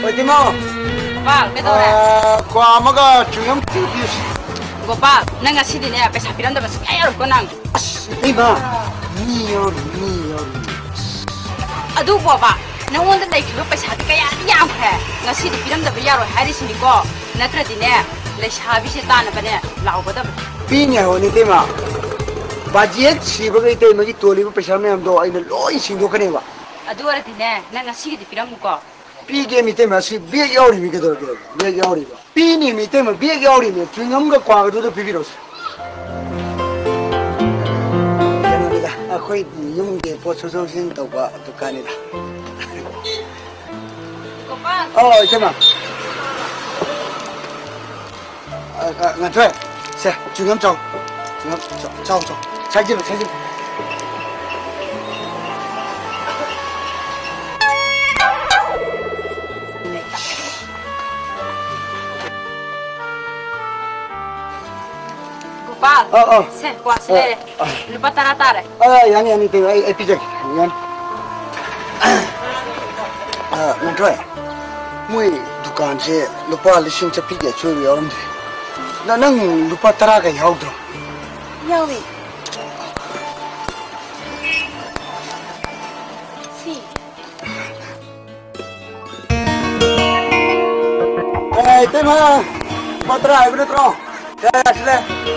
어디모? 오빠, 그래도래. 과마가 중염 찌비시. 오빠, 내가 시디네 배 잡히란다면서 깨어놓고 난. 이봐. 니요. 아두 오빠, 나 오늘 내 기록 배 잡히가 양해. 나 시디 비란다면 야로 하리시니까 나 그러디네. 내 샤비시 따는 거네. 나오거든. 비냐 오니 때마. 바지에 시버가 이때 너희 돌리고 배샤면 암도 아이는 로이 신고하네 봐. 아두 어디네. 내가 시디 비란 거. 비게 밑에만 시 비에 야오리 미게 돌게. 비에 야오리 봐. 비니 밑에만 비에 야오리면 중염과 과거도 비비로스. 아코이 용게 보초소신 도가 독간이다. 오빠. 잠깐만. 돼. 세, 중염 좀. 좀. 잘 집어. 오빠. 세, 세. lupa tara-tara. Yan, ito. Ay, pijak. Yan. Nantoy. Mui dukaan se lupa lising sa pijak churi orang di. Nang lupa tara ka yaw do. Yawi. Si. Tema. Matra, ibnu tro. Ya, sile.